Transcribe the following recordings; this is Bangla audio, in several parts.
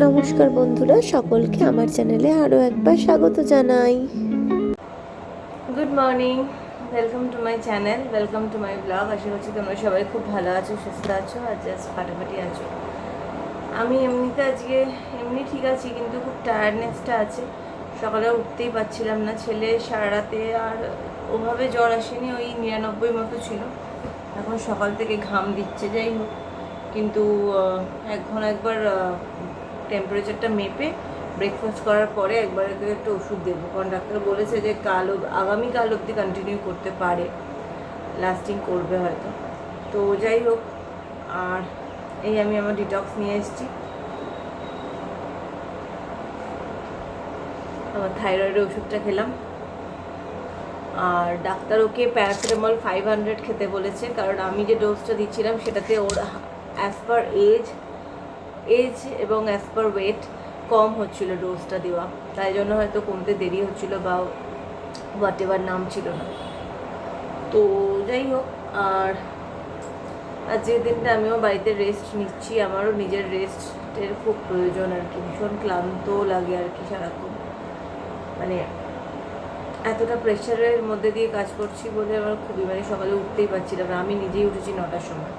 নমস্কার বন্ধুরা, সকলকে আমার চ্যানেলে আরও একবার স্বাগত জানাই। Good morning, welcome to my channel, welcome to my blog. আশা করছি তোমরা সবাই খুব ভালো আছো, সুস্থ আছো আর জাস্ট ফাটাফাটি আছো। আমি এমনিতে আজকে ঠিক আছি, কিন্তু খুব টায়ার্ডনেসটা আছে। সকালে উঠতেই পারছিলাম না। ছেলে সারা রাতে আর ওভাবে জ্বর আসেনি, ওই 99 মতো ছিল। এখন সকাল থেকে ঘাম দিচ্ছে, যাই হোক। কিন্তু এখন একবার টেম্পারেচারটা মেপে ব্রেকফাস্ট করার পরে একবার একটু ওষুধ দেবো, কারণ ডাক্তার বলেছে যে আগামীকাল অবধি কন্টিনিউ করতে পারে, লাস্টিং করবে হয়তো। তো যাই হোক, আর এই আমি আমার ডিটক্স নিয়ে এসেছি। আমার থাইরয়েডের ওষুধটা খেলাম, আর ডাক্তার ওকে প্যারাসিটামল 500 খেতে বলেছে, কারণ আমি যে ডোজটা দিচ্ছিলাম সেটাতে ওর অ্যাজ পার এজ এবং অ্যাজ পার ওয়েট কম হচ্ছিল ডোজটা দেওয়া, তাই জন্য হয়তো কমতে দেরি হচ্ছিল বা হোয়াট এভার নাম ছিল না। তো যাই হোক, আর আজকের দিনটা আমিও বাড়িতে রেস্ট নিচ্ছি। আমারও নিজের রেস্টের খুব প্রয়োজন আর কি। ভীষণ ক্লান্ত লাগে আর কি সারাক্ষণ, মানে এতটা প্রেশারের মধ্যে দিয়ে কাজ করছি বলে আমার খুবই, মানে সকালে উঠতেই পারছিলাম না। আমি নিজেই উঠেছি 9টার সময়,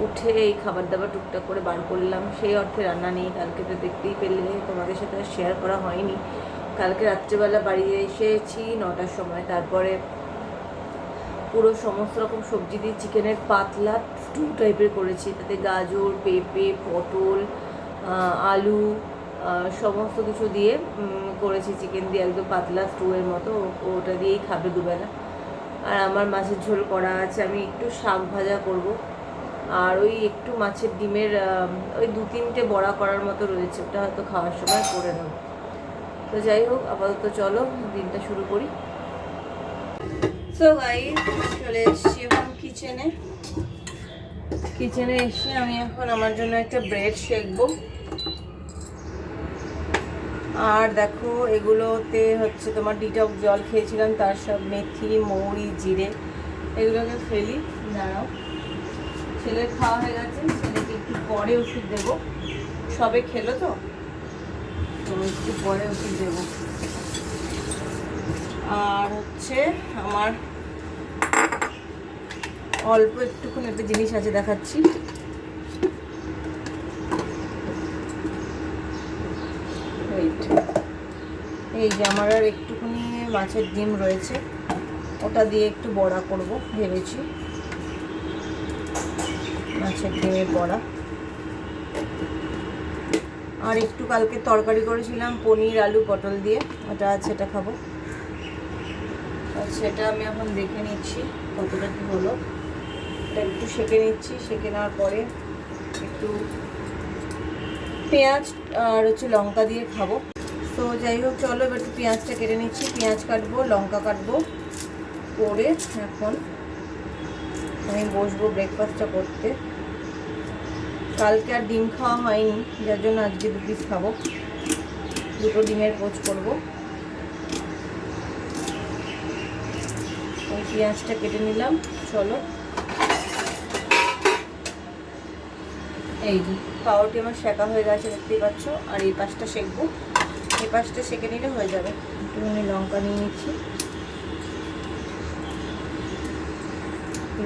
উঠে এই খাবার দাবার টুকটাক করে বার করলাম। সেই অর্থে রান্না নেই, কালকে তো দেখতেই পেলে, তোমাদের সাথে শেয়ার করা হয়নি। কালকে রাত্রেবেলা বাড়ি এসেছি 9টার সময়, তারপরে পুরো সমস্ত রকম সবজি দিয়ে চিকেনের পাতলা স্টু টাইপের করেছি। তাতে গাজর, পেঁপে, পটল, আলু, সমস্ত কিছু দিয়ে করেছি চিকেন দিয়ে, একদম পাতলা স্টুয়ের মতো। ওটা দিয়েই খাবে দুবেলা। আর আমার মাছের ঝোল করা আছে, আমি একটু শাক ভাজা করব, আর ওই একটু মাছের ডিমের ওই 2-3টে বড়া করার মতো রয়েছে, ওটা হয়তো খাওয়ার সময় করে নেব। তো যাই হোক, আপাতত চলো দিনটা শুরু করি। সো গাইস, চলে এসেছি এখন কিচেনে এসে আমি এখন আমার জন্য একটা ব্রেড সেঁকবো। আর দেখো, এগুলোতে হচ্ছে তোমার ডিটক্স জল খেয়েছিলাম, তার সব মেথি, মৌরি, জিরে এগুলোকে ফেলি। দাঁড়াও, ছেলের খাওয়া হয়ে গেছে, ছেলেকে একটু পরে ওষুধ দেবো, সবে খেলো তো একটু পরে ওষুধ দেবো। আর হচ্ছে আমার অল্প একটুখানি একটা জিনিস আছে, দেখাচ্ছি। এই যে আমার আর একটুখানি মাছের ডিম রয়েছে, ওটা দিয়ে একটু বড়া করব ভেবেছি, মাছের ডিমের বড়া। আর একটু কালকে তরকারি করেছিলাম পনির, আলু, পটল দিয়ে, ওটা আছে, এটা খাবো। সেটা আমি এখন দেখে নিচ্ছি কতটা কী হলো। এটা একটু সেঁকে নিচ্ছি, সেঁকে নেওয়ার পরে একটু পেঁয়াজ আর হচ্ছে লঙ্কা দিয়ে খাবো। তো যাই হোক, চলো এবার একটু পেঁয়াজটা কেটে নিচ্ছি। পেঁয়াজ কাটবো, লঙ্কা কাটবো, করে এখন আমি বসবো ব্রেকফাস্টটা করতে। কালকে আর ডিম খাওয়া হয়নি, যার জন্য আজকে 2 পিস খাবো, 2টো ডিমের পোচ করবো। ওই পেঁয়াজটা কেটে নিলাম, চলো। এই যে পাউরুটি আমার সেঁকা হয়ে গেছে, দেখতেই পাচ্ছ। আর এই পাশটা সেঁকবো, এই পাশটা সেঁকে নিলে হয়ে যাবে। একটুখানি লঙ্কা নিয়ে নিচ্ছি,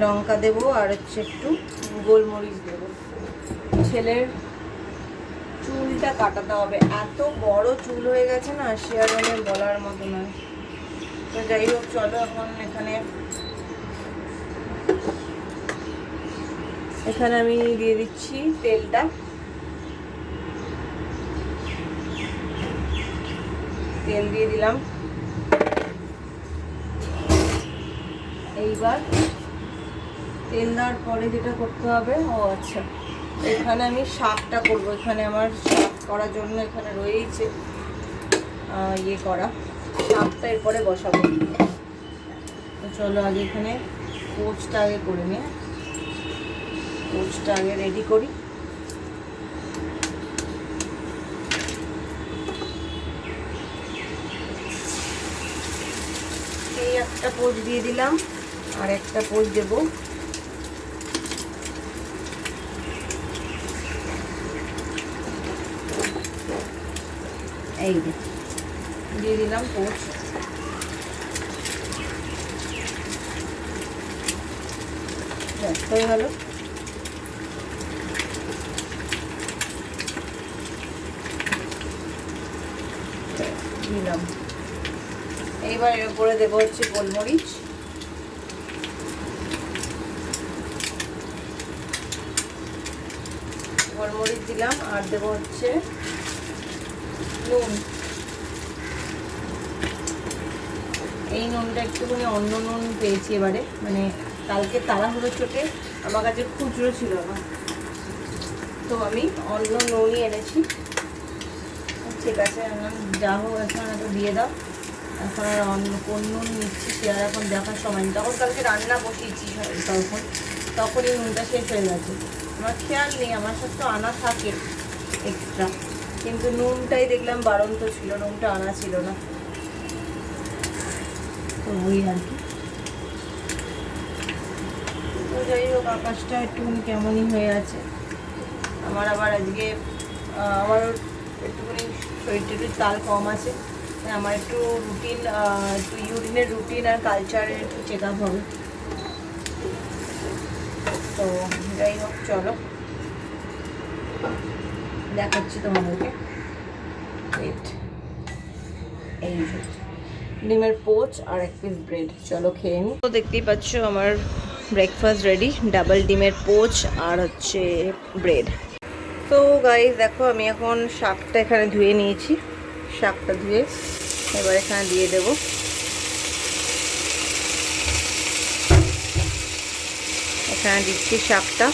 লঙ্কা দেবো, আর হচ্ছে একটু গোলমরিচ দেবো। ছেলের চুলটা কাটাতে হবে, এত বড় চুল হয়ে গেছে না, সে আর বলার মতো নয়। তো যাই হোক, চলো এখন এখানে আমি দিয়ে দিচ্ছি তেলটা। তেল দিয়ে দিলাম। এইবার তেল দেওয়ার পরে যেটা করতে হবে, আচ্ছা, এখানে আমি শাকটা করবো। এখানে আমার শাক করার জন্য এখানে রয়েছে ইয়ে করা শাকটা, এরপরে বসাবো। তো চলো আগে এখানে পোচটা আগে করে নিয়ে, পোচটা আগে রেডি করি। এই একটা পোচ দিয়ে দিলাম, আর একটা পোচ দেবো। এই দিয়ে দিলাম পোচ। হয়ে গেল। দিলাম। এইবার এর উপরে দেবো হচ্ছে গোলমরিচ, দিলাম। আর দেবো হচ্ছে নুন। এই নুনটা একটুখানি অন্য নুন পেয়েছি এবারে, মানে কালকে তাড়াহুড়ো চোটে আমার কাছে খুচরো ছিল না, তো আমি অন্য নুনই এনেছি। ঠিক আছে, যা হোক এখন একটু দিয়ে দাও। এখন আর অন্য কোন নুন নিচ্ছি সে আর এখন দেখার সময় নেই। তখন কালকে রান্না বসিয়েছি, তখনই নুনটা শেষ হয়ে গেছে। আমার খেয়াল নেই, আমার সাথে তো আনা থাকে এক্সট্রা, কিন্তু নুনটাই দেখলাম বাড়ন্ত ছিল, নুনটা আনা ছিল না, তো ওই আর কি। তো যাই হোক, আকাশটা একটুখানি কেমনই হয়ে আছে। আমার আবার আজকে আমারও একটুখানি শরীরটা তাল কম আছে, আমার একটু রুটিন, একটু ইউরিনের রুটিন আর কালচারের একটু চেক আপ হবে। তো যাই হোক, চলো দেখাচ্ছি তোমাদেরকে। এই ডিমের পোচ আর এক পিস ব্রেড, চলো খেয়ে নিই। তো দেখতেই পাচ্ছ আমার ব্রেকফাস্ট রেডি, ডাবল ডিমের পোচ আর হচ্ছে ব্রেড। তো গাইস দেখো, আমি এখন শাকটা এখানে ধুয়ে নিয়েছি, শাকটা ধুয়ে এবার এখানে দিয়ে দেব। এখানে দিচ্ছি শাকটা।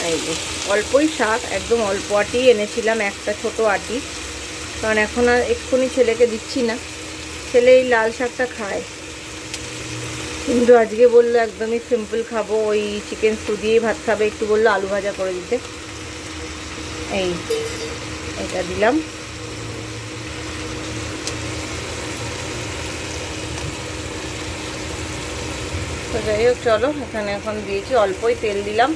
এই যে অল্পই শাক, একদম অল্প আটি এনেছিলাম, একটা ছোট আটি, কারণ এখন আর এক্ষুনি ছেলেকে দিচ্ছি না, ছেলে এই লাল শাকটা খায়, কিন্তু আজকে বললো একদমই সিম্পল খাবো, ওই চিকেন স্টু দিয়েই ভাত খাবে, একটু বললো আলু ভাজা করে দিতে। এই এটা দিলাম। তো যাই হোক, চলো এখানে এখন দিয়েছি, অল্পই তেল দিলাম,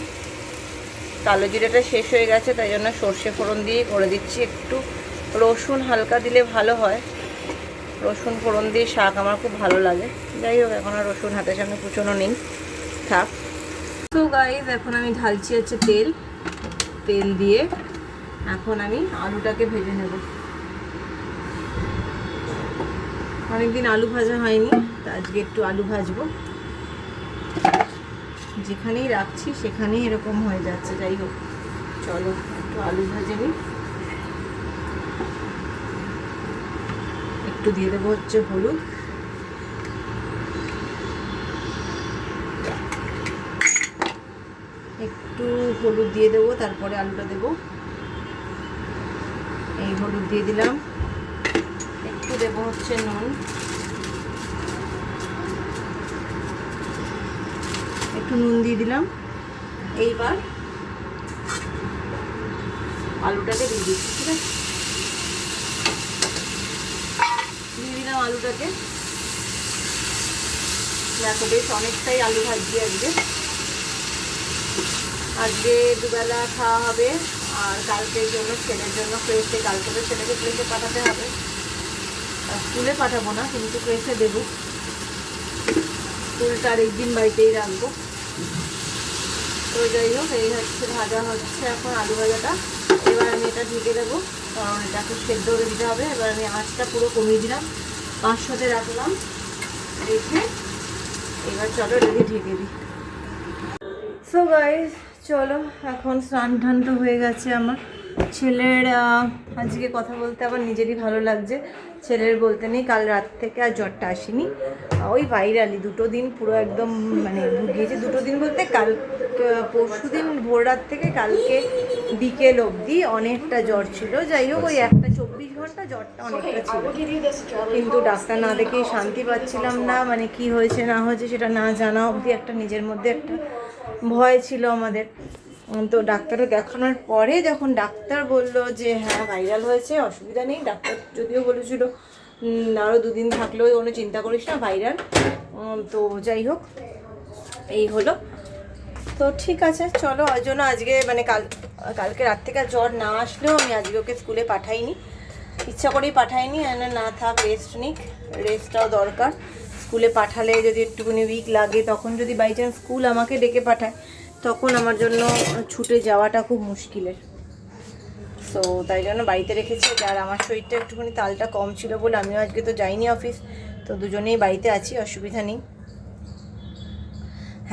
কালো জিরেটা শেষ হয়ে গেছে, তাই জন্য সর্ষে ফোড়ন দিয়েই করে দিচ্ছি। একটু রসুন হালকা দিলে ভালো হয়, রসুন ফোড়ন দিয়ে শাক আমার খুব ভালো লাগে। যাই হোক, এখন আর রসুন হাতের সামনে কুচোনো নেই, থাক। তো গাইস এখন আমি ঢালছি হচ্ছে তেল, তেল দিয়ে এখন আমি আলুটাকে ভেজে নেব। অনেকদিন আলু ভাজা হয়নি, তা আজকে একটু আলু ভাজবো, যেখানেই রাখছি সেখানেই এরকম হয়ে যাচ্ছে। যাই হোক, চলো একটু আলু ভাজে নিই। একটু দিয়ে দেবো হচ্ছে হলুদ, একটু হলুদ দিয়ে দেবো, তারপরে আলুটা দেবো। এই হলুদ দিয়ে দিলাম, একটু দেবো হচ্ছে নুন, একটু নুন দিয়ে দিলাম। এইবার আলুটাকে দিয়ে দিচ্ছি, ঠিক আছে, দিয়ে দিলাম আলুটাকে। দেখো বেশ অনেকটাই আলু ভাজছি আজকে, আজকে দুবেলা খাওয়া হবে, আর কালকের জন্য ছেলের জন্য ক্রেসে, কালকে তো ছেলেকে ক্রেসে পাঠাতে হবে, স্কুলে পাঠাবো না কিন্তু ক্রেসে দেবো, স্কুলটা আর একদিন বাড়িতেই রাখবো। তো যাই হোক, এই হচ্ছে ভাজা হচ্ছে এখন আলু ভাজাটা। এবার আমি এটা ঢেকে দেবো, কারণ এটাকে সেদ্ধ করে দিতে হবে। এবার আমি আঁচটা পুরো কমিয়ে দিলাম, 500-তে রাখলাম, রেখে এবার চলো এটাকে ঢেকে দিই। সো গাইস চলো, এখন স্নান টান তো হয়ে গেছে আমার। ছেলের আজকে কথা বলতে আবার নিজেরই ভালো লাগছে, ছেলের বলতে নেই, কাল রাত থেকে আর জ্বরটা আসেনি, ওই ভাইরালি 2 দিন পুরো একদম মানে ভুগিয়েছে। 2 দিন বলতে কাল পরশু দিন ভোর রাত থেকে কালকে বিকেল অবধি অনেকটা জ্বর ছিল। যাই হোক, ওই একটা 24 ঘন্টা জ্বরটা অনেকটা ছিল, কিন্তু ডাক্তার না দেখেই শান্তি পাচ্ছিলাম না, মানে কি হয়েছে না হয়েছে সেটা না জানা অবধি একটা নিজের মধ্যে একটা ভয় ছিল আমাদের। তো ডাক্তারে দেখানোর পরে যখন ডাক্তার বললো যে হ্যাঁ ভাইরাল হয়েছে, অসুবিধা নেই, ডাক্তার যদিও বলেছিল আরও 2 দিন থাকলেও কোনো চিন্তা করিস না, ভাইরাল। তো যাই হোক, এই হলো। তো ঠিক আছে চলো, ওই জন্য আজকে মানে কালকে রাত থেকে জ্বর না আসলেও আমি আজকে ওকে স্কুলে পাঠাইনি, ইচ্ছা করেই পাঠাইনি। না থাক, রেস্ট নিক, রেস্টটাও দরকার। স্কুলে পাঠালে যদি একটুখানি উইক লাগে, তখন যদি বাই চান্স স্কুল আমাকে ডেকে পাঠায়, তখন আমার জন্য ছুটে যাওয়াটা খুব মুশকিলের। সো তাই জন্য বাড়িতে রেখেছি। আর আমার শরীরটা একটুখানি তালটা কম ছিল বলে আমিও আজকে তো যাইনি অফিস, তো দুজনেই বাড়িতে আছি, অসুবিধা নেই।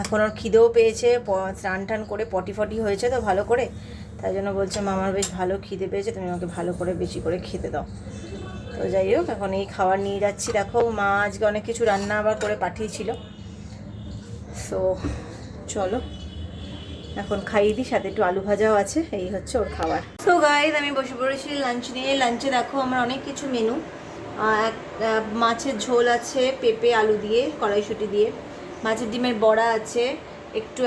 এখন ওর খিদেও পেয়েছে, স্নান টান করে পটি হয়েছে তো ভালো করে, তাই জন্য বলছে মামার বেশ ভালো খিদে পেয়েছে, তুমি আমাকে ভালো করে বেশি করে খেতে দাও। তো যাই হোক, এখন এই খাবার নিয়ে যাচ্ছি। দেখো মা আজকে অনেক কিছু রান্না আবার করে পাঠিয়েছিল। সো চলো এখন খাইয়ে দিই, সাথে একটু আলু ভাজাও আছে, এই হচ্ছে ওর খাবার। সো গাইজ, আমি বসে পড়েছি লাঞ্চ নিয়ে। লাঞ্চে দেখো আমার অনেক কিছু মেনু। মাছের ঝোল আছে পেঁপে আলু দিয়ে, কড়াইশুঁটি দিয়ে, মাছের ডিমের বড়া আছে,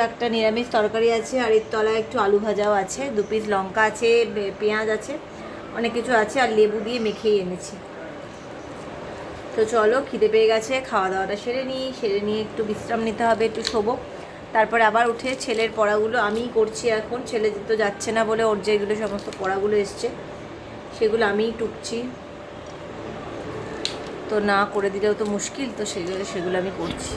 একটা নিরামিষ তরকারি আছে, আর এর তলায় একটু আলু ভাজাও আছে, 2 পিস লঙ্কা আছে, পেঁয়াজ আছে, অনেক কিছু আছে, আর লেবু দিয়ে মেখেই এনেছি। তো চলো, খিদে পেয়ে গেছে, খাওয়া দাওয়াটা সেরে নিয়ে একটু বিশ্রাম নিতে হবে, একটু শোবো। তারপরে আবার উঠে ছেলের পড়াগুলো আমিই করছি এখন। ছেলে তো যাচ্ছে না বলে ওর যেগুলো সমস্ত পড়াগুলো এসছে সেগুলো আমিই টুকছি, তো না করে দিলেও তো মুশকিল, তো সেগুলো আমি করছি।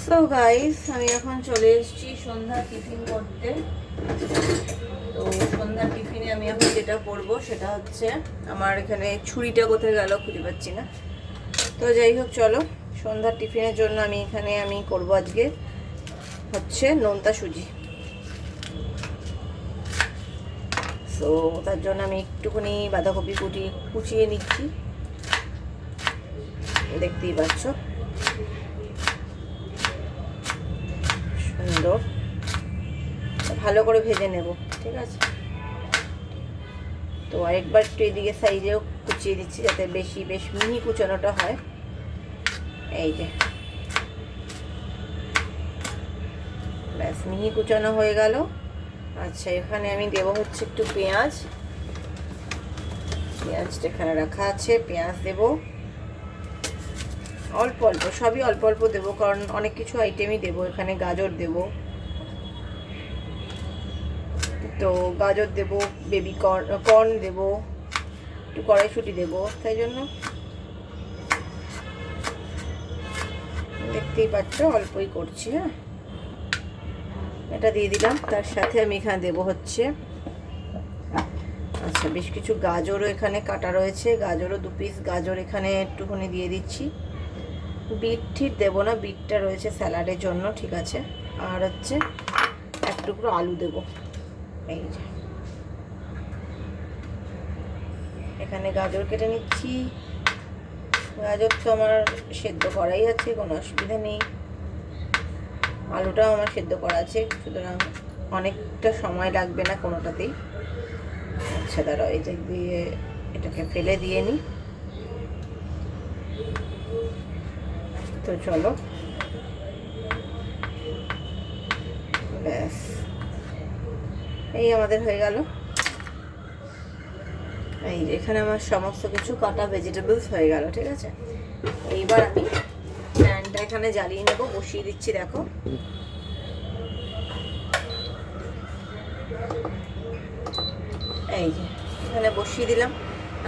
সো গাইস, আমি এখন চলে এসেছি সন্ধ্যা টিফিন করতে। তো সন্ধ্যা টিফিনে আমি এখন যেটা করবো সেটা হচ্ছে, আমার এখানে ছুরিটা কোথায় গেল খুঁজে পাচ্ছি না। তো যাই হোক, চলো সন্ধ্যার টিফিনের জন্য আমি করবো আজকে হচ্ছে নোনতা সুজি। সো তার জন্য আমি একটুখানি বাঁধাকপি কুচিয়ে নিচ্ছি, দেখতেই পাচ্ছ সুন্দর, ভালো করে ভেজে নেব, ঠিক আছে। তো আরেকবার একটু এদিকে সাইজেও কুচিয়ে দিচ্ছি, যাতে বেশ মিহি কুচানোটা হয়। এই যে ব্যাস, মিহি কুচানো হয়ে গেল। আচ্ছা, এখানে আমি দেবো হচ্ছে একটু পেঁয়াজটা এখানে রাখা আছে, পেঁয়াজ দেবো অল্প অল্প, সবই অল্প অল্প দেবো, কারণ অনেক কিছু আইটেমই দেবো এখানে। গাজর দেবো, তো গাজর দেবো, বেবি কর্ন দেবো, একটু কড়াইশুঁটি দেবো, তাই জন্য দেখতেই পাচ্ছ অল্পই করছি। হ্যাঁ, এটা দিয়ে দিলাম। তার সাথে আমি এখানে দেবো হচ্ছে, আচ্ছা, বেশ কিছু গাজরও এখানে কাটা রয়েছে, গাজরও 2 পিস গাজর এখানে একটুখানি দিয়ে দিচ্ছি। বিট ঠিক দেবো না, বিটটা রয়েছে স্যালাডের জন্য, ঠিক আছে। আর হচ্ছে এক টুকরো আলু দেবো, এই যে এখানে গাজর কেটে নিচ্ছি। গাজর তো আমার সেদ্ধ করাই আছে, কোনো অসুবিধা নেই। আলুটাও আমার সেদ্ধ করা আছে, সুতরাং অনেকটা সময় লাগবে না কোনোটাতেই। আচ্ছা দাঁড়াও, এই যে দিয়ে এটাকে ফেলে দিয়ে নিই। তো চলো, ব্যাস এই আমাদের হয়ে গেল। এই যে এখানে আমার সমস্ত কিছু কাটা ভেজিটেবলস হয়ে গেল, ঠিক আছে। এইবার আমি প্যানটা এখানে জ্বালিয়ে নেব, বসিয়ে দিচ্ছি। দেখো এই যে এখানে বসিয়ে দিলাম।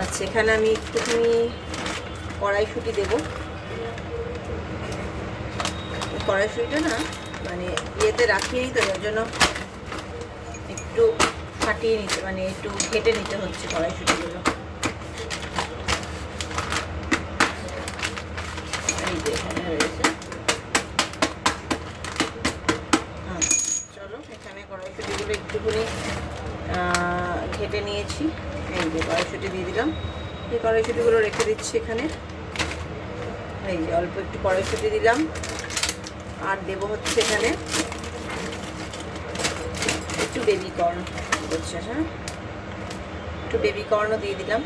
আচ্ছা, এখানে আমি একটুখানি কড়াইশুঁটি দেবো। কড়াইশুঁটিটা না মানে ইয়েতে রাখিয়েই তো, যার জন্য একটু ফাটিয়ে নিতে, মানে একটু ঘেটে নিতে হচ্ছে কড়াইশুঁটিগুলো। এই যে এখানে হয়েছে। চলো, এখানে কড়াইশুঁটিগুলো একটুখানি ঘেটে নিয়েছি। এই যে কড়াইশুঁটি দিয়ে দিলাম, এই কড়াইশুঁটিগুলো রেখে দিচ্ছি এখানে। এই যে অল্প একটু কড়াইশুঁটি দিলাম, আর দেবো হচ্ছে এখানে একটু বেবি কর্ন করছে। হ্যাঁ, একটু বেবি কর্নও দিয়ে দিলাম।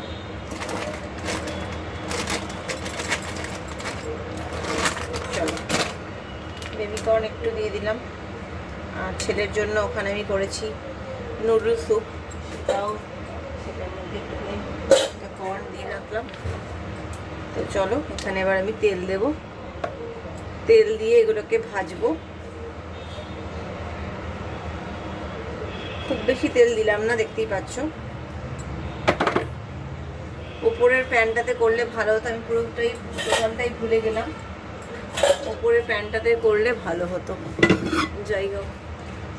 চলো, বেবি কর্ন একটু দিয়ে দিলাম। আর ছেলের জন্য ওখানে আমি করেছি নুডল স্যুপ, সেটাও সেটার মধ্যে একটুখানি কর্ন দিয়ে রাখলাম। তো চলো, এখানে এবার আমি তেল দেবো, তেল দিয়ে এগুলোকে ভাজবো। খুব বেশি তেল দিলাম না, দেখতেই পাচ্ছ। ওপরের প্যানটাতে করলে ভালো হতো, আমি টোটালটাই ভুলে গেলাম। ওপরের প্যানটাতে করলে ভালো হতো। যাই হোক,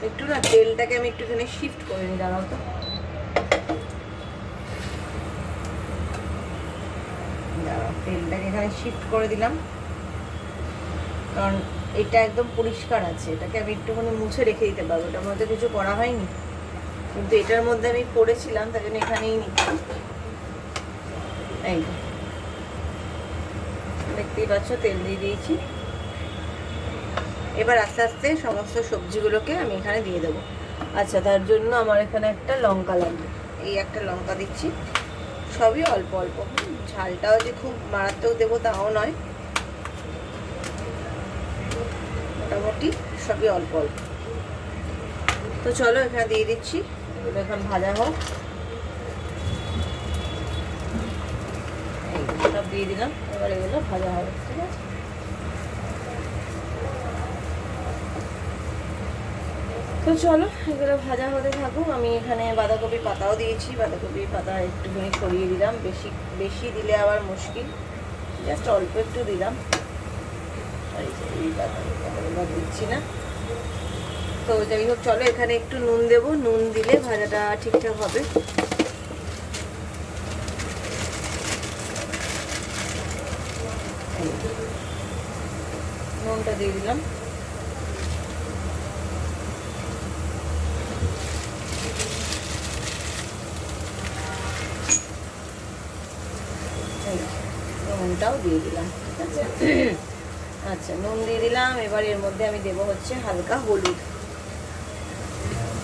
একটু না তেলটাকে আমি একটুখানি শিফট করে নিই, দাঁড়াও তো। দাঁড়াও, তেলটাকে এখানে শিফট করে দিলাম, কারণ এটা একদম পরিষ্কার আছে, এটাকে আমি একটুখানি মুছে রেখে দিতে পারবো। এটার মধ্যে কিছু করা হয়নি, কিন্তু এটার মধ্যে আমি করেছিলাম, তাই জন্য এখানেই নিচ্ছি। এই দেখতেই পাচ্ছ, তেল দিয়ে দিয়েছি। এবার আস্তে আস্তে সমস্ত সবজিগুলোকে আমি এখানে দিয়ে দেবো। আচ্ছা, তার জন্য আমার এখানে একটা লঙ্কা লাগবে, এই একটা লঙ্কা দিচ্ছি। সবই অল্প অল্প, ঝালটাও যে খুব মারাত্মক দেবো তাও নয়, মোটামুটি সবই অল্প অল্প। তো চলো এখানে দিয়ে দিচ্ছি, এগুলো এখন ভাজা হোক। সব দিয়ে দিলাম, এবার এগুলো ভাজা হবে, ঠিক আছে। তো চলো এগুলো ভাজা হতে থাকুক। আমি এখানে বাঁধাকপি পাতাও দিয়েছি, বাঁধাকপি পাতা একটুখানি ছড়িয়ে দিলাম, বেশি বেশি দিলে আবার মুশকিল, জাস্ট অল্প একটু দিলাম। এই বাঁধাকপি দিচ্ছি না। তো যাই হোক, চলো এখানে একটু নুন দেবো, নুন দিলে ভাজাটা ঠিকঠাক হবে। নুনটা দিয়ে দিলাম। নুনটাও দিয়ে দিলাম, ঠিক আছে। আচ্ছা, নুন দিয়ে দিলাম। এবার এর মধ্যে আমি দেবো হচ্ছে হালকা হলুদ,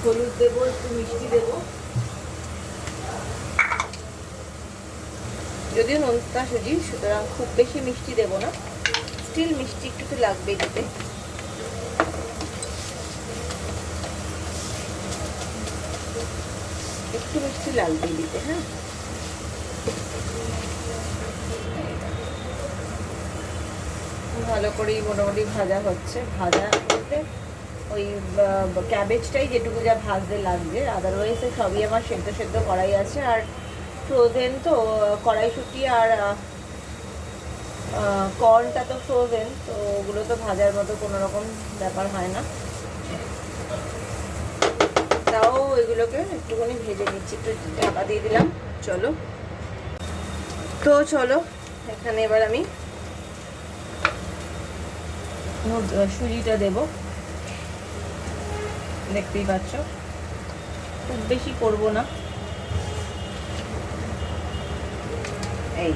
হলুদ দেবো, একটু মিষ্টি দেবো। যদিও নোনতা সুজি, সুতরাং খুব বেশি মিষ্টি দেবো না, স্টিল মিষ্টি একটু তো লাগবেই দিতে। একটু মিষ্টি লাগবেই দিতে, হ্যাঁ। ভালো করেই মোটামুটি ভাজা হচ্ছে। ভাজা বলতে ওই ক্যাবেজটাই যেটুকু যা ভাজতে লাগবে, আদারওয়াইজ সবই আমার সেদ্ধ সেদ্ধ করাই আছে। আর ফ্রোজেন তো কড়াইশুঁটি আর কর্নটা তো ফ্রোজেন, তো ওগুলো তো ভাজার মতো কোনো রকম ব্যাপার হয় না। তাও এগুলোকে একটুখানি ভেজে নিচ্ছি, একটু ঢাকা দিয়ে দিলাম। চলো, তো চলো এখানে এবার আমি সুজিটা দেব, দেখতেই পাচ্ছ। খুব বেশি করবো না, এই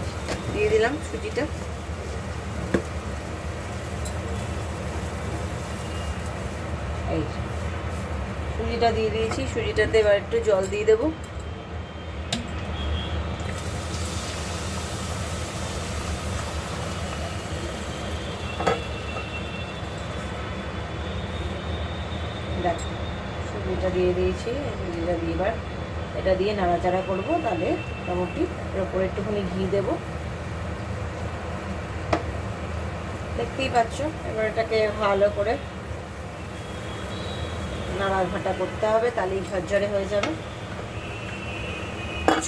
দিয়ে দিলাম সুজিটা। এই সুজিটা দিয়ে দিয়েছি, সুজিটাতে এবার একটু জল দিয়ে দেবো। দেখো, সুজিটা দিয়ে দিয়েছি, সুজিটা দিয়ে এবার এটা দিয়ে নাড়াচাড়া করবো। তাহলে মোটামুটি এর উপরে একটুখানি ঘি দেবো, দেখতেই পাচ্ছ। এবার এটাকে ভালো করে নাড়াঘাটা করতে হবে, তাহলেই ঝরঝরে হয়ে যাবে।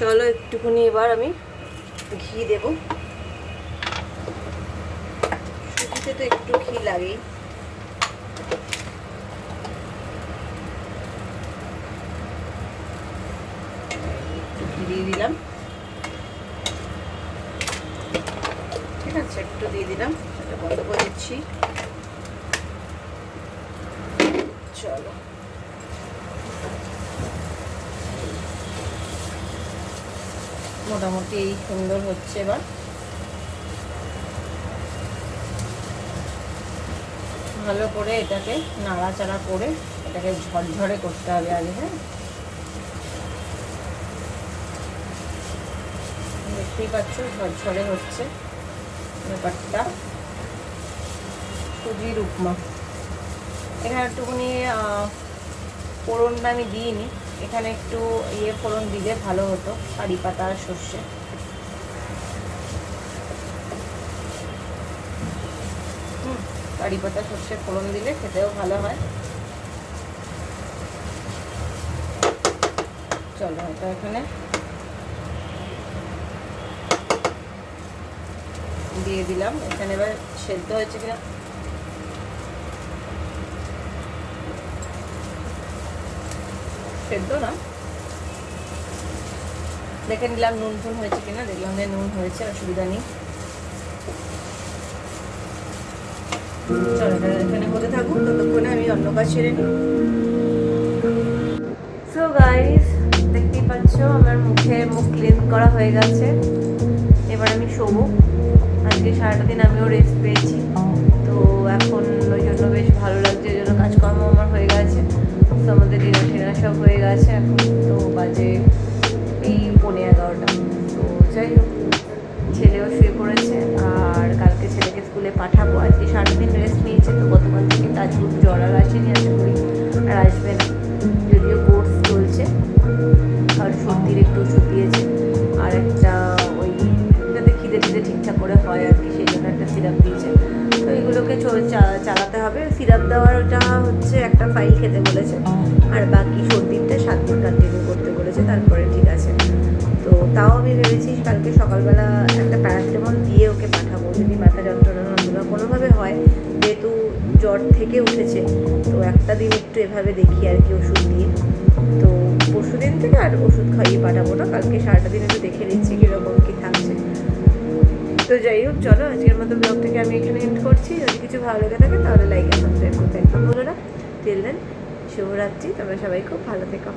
চলো একটুখানি এবার আমি ঘি দেব, সুজিতে তো একটু ঘি লাগেই। একটু ঘি দিয়ে দিলাম, ঠিক আছে, একটু দিয়ে দিলাম, সেটা বন্ধ করে দিচ্ছি। চলো মোটামুটি এই সুন্দর হচ্ছে। এবার ভালো করে এটাকে নাড়াচাড়া করে এটাকে ঝরঝরে করতে হবে আগে, হ্যাঁ। দেখতেই পাচ্ছ ঝরঝরে হচ্ছে ব্যাপারটা। সুজির উপমা, এখানে একটুখানি ফোড়নটা আমি দিইনি, এখানে একটু ফোড়ন দিলে ভালো হতো, কারি পাতা আর সর্ষে। কারি পাতা সর্ষে ফোড়ন দিলে খেতেও ভালো হয়। চলো এটা এখানে দিয়ে দিলাম। এখানে এবার সেদ্ধ হয়েছে কিনা সেদ্ধ না দেখে নিলাম, নুন ফুন হয়েছে কিনা। দেখলাম যে নুন হয়েছে, অসুবিধা নেই। চলো এখানে হতে থাকুক, ততক্ষণে আমি অন্য কাজ সেরে নিই। সো গাইস, দেখতেই পাচ্ছ আমার মুখ ক্লিন করা হয়ে গেছে। এবার আমি শোবো। আজকে সারাটা দিন আমিও রেস্ট পেয়েছি, তো এখন ওই জন্য বেশ ভালো লাগছে। ওই জন্য কাজকর্ম আমার হয়ে গেছে, তো আমাদের ডিনার টিনার সব হয়ে গেছে। এখন তো বাজে এই 11:30। তো যাই হোক, ছেলেও শুয়ে পড়েছে, আর কালকে ছেলেকে স্কুলে পাঠাবো। আজকে সারাদিন রেস্ট নিয়েছে, তো গতকাল থেকে তাজপুর জ্বর আর আসেনি, আশা করি আর আসবে না, যদিও কোর্স চলছে। আর সর্দির একটু ওষুধ দিয়েছে, আর একটা ওই যাতে খিদে টিদে ঠিকঠাক করে হয় আর কি, সেই জন্য একটা সিরাপ দিয়েছে। তো এগুলোকে চালাতে হবে। সিরাপ দেওয়ারটা হচ্ছে একটা ফাইল খেতে বলেছে, আর বাকি সর্দিটা 7 দিন কন্টিনিউ করতে বলেছে, তারপরে ঠিক আছে। তো তাও আমি ভেবেছি কালকে সকালবেলা একটা প্যারাসিটামল দিয়ে ওকে পাঠাবো, যদি মাথা যন্ত্রণা বা কোনোভাবে হয়, যেহেতু জ্বর থেকে উঠেছে। তো একটা দিন একটু এভাবে দেখি আর কি ওষুধ দিয়ে। তো পরশু দিন থেকে আর ওষুধ খাইয়ে পাঠাবো না, কালকে সারাটা দিন একটু দেখে নিচ্ছি কীরকম কী থাকছে। তো যাই হোক, চলো আজকের মতো ব্লগটাকে আমি এখানে এন্ড করছি। যদি কিছু ভালো লেগে থাকে তাহলে লাইক আর সাবস্ক্রাইব করতে একদম বলো না। টিল দেন, শুভরাত্রি। তোমরা সবাই খুব ভালো থেকো।